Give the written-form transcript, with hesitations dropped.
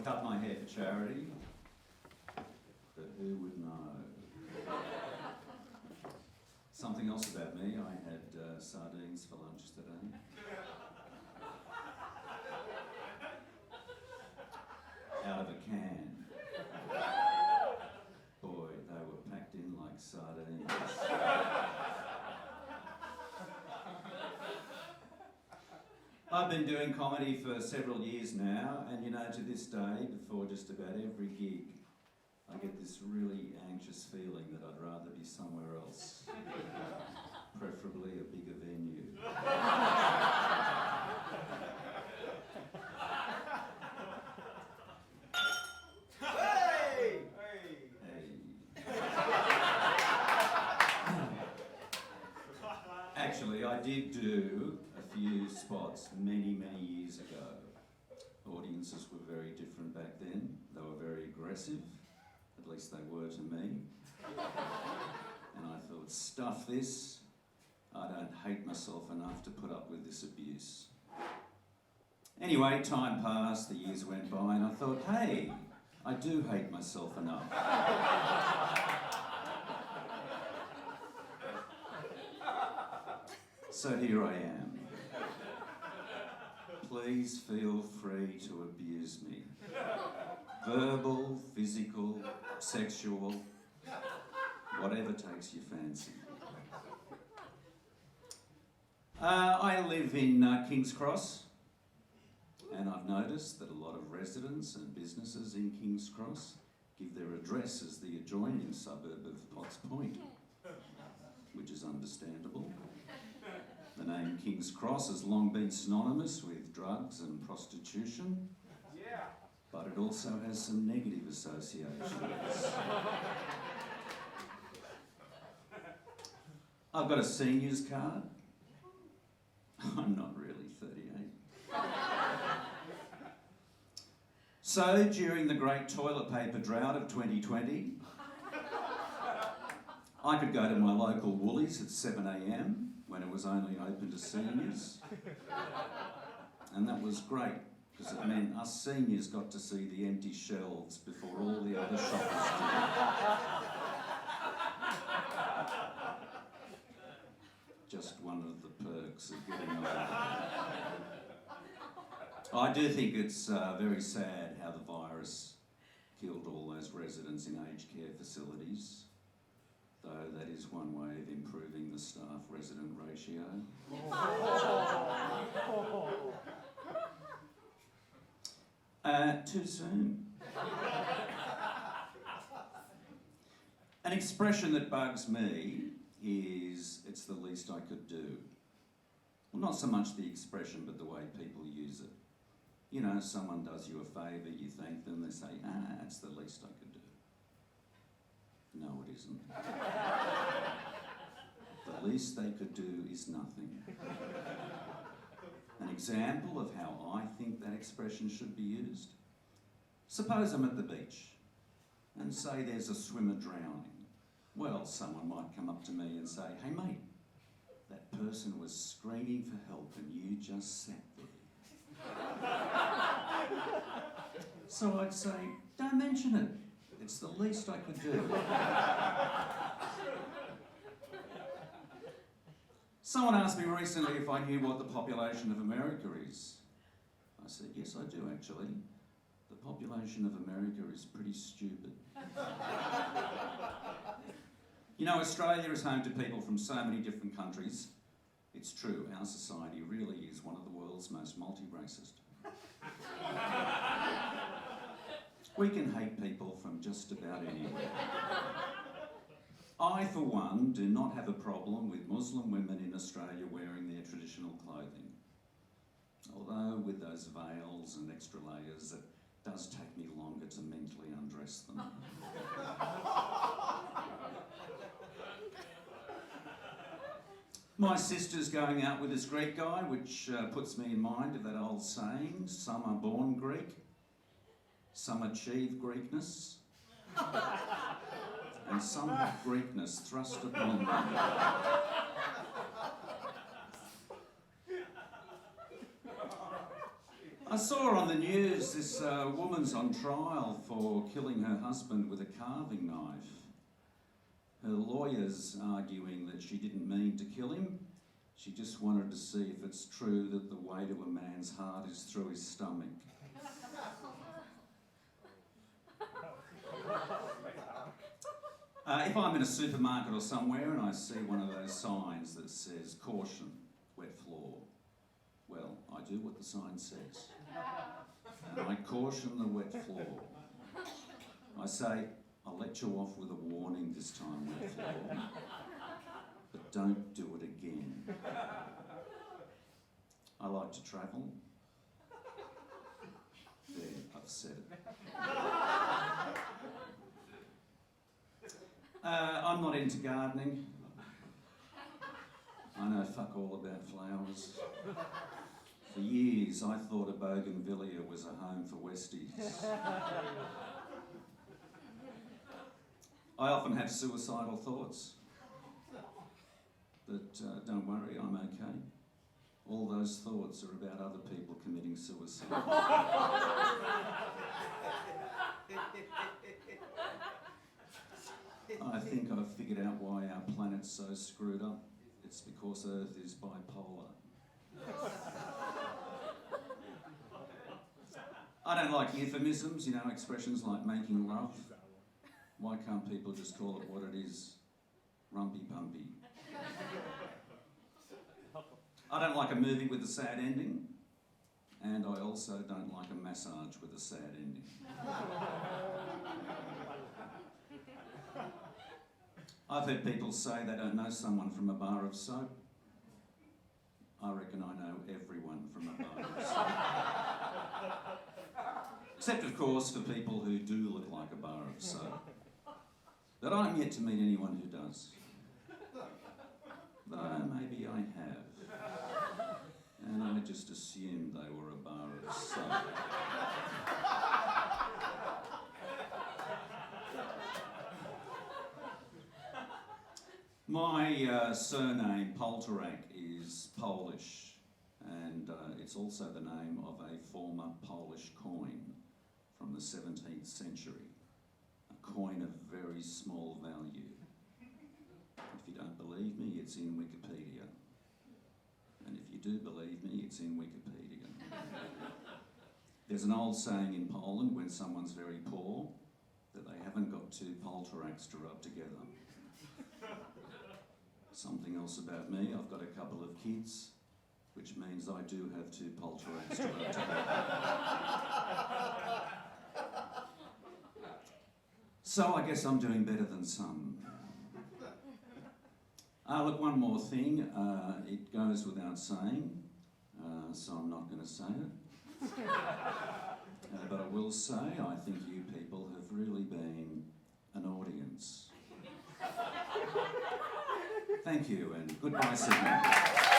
cut my hair for charity, but who would know? Something else about me, I had sardines for lunch today. Out of a can. Boy, they were packed in like sardines. I've been doing comedy for several years now, and you know, to this day, before just about every gig, I get this really anxious feeling that I'd rather be somewhere else, preferably a bigger venue. Hey! Actually, I did do a few spots many, many years ago. Audiences were very different back then. They were very aggressive, at least they were to me. And I thought, stuff this, I don't hate myself enough to put up with this abuse. Anyway, time passed, the years went by, and I thought, hey, I do hate myself enough. So here I am. Please feel free to abuse me. Verbal, physical, sexual, whatever takes your fancy. I live in King's Cross, and I've noticed that a lot of residents and businesses in King's Cross give their address as the adjoining suburb of Potts Point, which is understandable. The name King's Cross has long been synonymous with drugs and prostitution, but it also has some negative associations. I've got a seniors card. I'm not really 38. So, during the great toilet paper drought of 2020, I could go to my local Woolies at 7 a.m, when it was only open to seniors. And that was great, because it meant us seniors got to see the empty shelves before all the other shoppers did. Just one of the perks of getting older. I do think it's very sad how the virus killed all those residents in aged care facilities. Though that is one way of improving the staff-resident ratio. Too soon. An expression that bugs me is, it's the least I could do. Well, not so much the expression, but the way people use it. You know, someone does you a favour, you thank them, they say, it's the least I could do. No, it isn't. The least they could do is nothing. An example of how I think that expression should be used. Suppose I'm at the beach and say there's a swimmer drowning. Well, someone might come up to me and say, hey mate, that person was screaming for help and you just sat there. So I'd say, don't mention it. It's the least I could do. Someone asked me recently if I knew what the population of America is. I said, yes, I do actually. The population of America is pretty stupid. You know, Australia is home to people from so many different countries. It's true, our society really is one of the world's most multi-racist. We can hate people from just about anywhere. I, for one, do not have a problem with Muslim women in Australia wearing their traditional clothing. Although with those veils and extra layers, it does take me longer to mentally undress them. My sister's going out with this Greek guy, which puts me in mind of that old saying, some are born Greek, some achieve Greekness, and some have Greekness thrust upon them. I saw on the news this woman's on trial for killing her husband with a carving knife. Her lawyer's arguing that she didn't mean to kill him. She just wanted to see if it's true that the way to a man's heart is through his stomach. If I'm in a supermarket or somewhere and I see one of those signs that says, "Caution, wet floor," well, I do what the sign says. And I caution the wet floor. I say, "I'll let you off with a warning this time, wet floor, but don't do it again." I like to travel. There, I've said it. I'm not into gardening. I know fuck all about flowers. For years I thought a bougainvillea was a home for Westies. I often have suicidal thoughts, but don't worry, I'm okay. All those thoughts are about other people committing suicide. I think I've figured out why our planet's so screwed up. It's because Earth is bipolar. I don't like euphemisms, you know, expressions like making love. Why can't people just call it what it is? Rumpy pumpy. I don't like a movie with a sad ending, and I also don't like a massage with a sad ending. I've heard people say they don't know someone from a bar of soap. I reckon I know everyone from a bar of soap. Except, of course, for people who do look like a bar of soap. But I'm yet to meet anyone who does. Though maybe I have. And I just assumed they were a bar of soap. My surname, Poltorak, is Polish, and it's also the name of a former Polish coin from the 17th century, a coin of very small value. If you don't believe me, it's in Wikipedia. And if you do believe me, it's in Wikipedia. There's an old saying in Poland when someone's very poor that they haven't got two Poltoraks to rub together. Something else about me, I've got a couple of kids, which means I do have two Poltoraks to rub together. So I guess I'm doing better than some. Look, one more thing. It goes without saying, so I'm not going to say it. But I will say, I think you people have really been an audience. Thank you, and goodbye, Signup.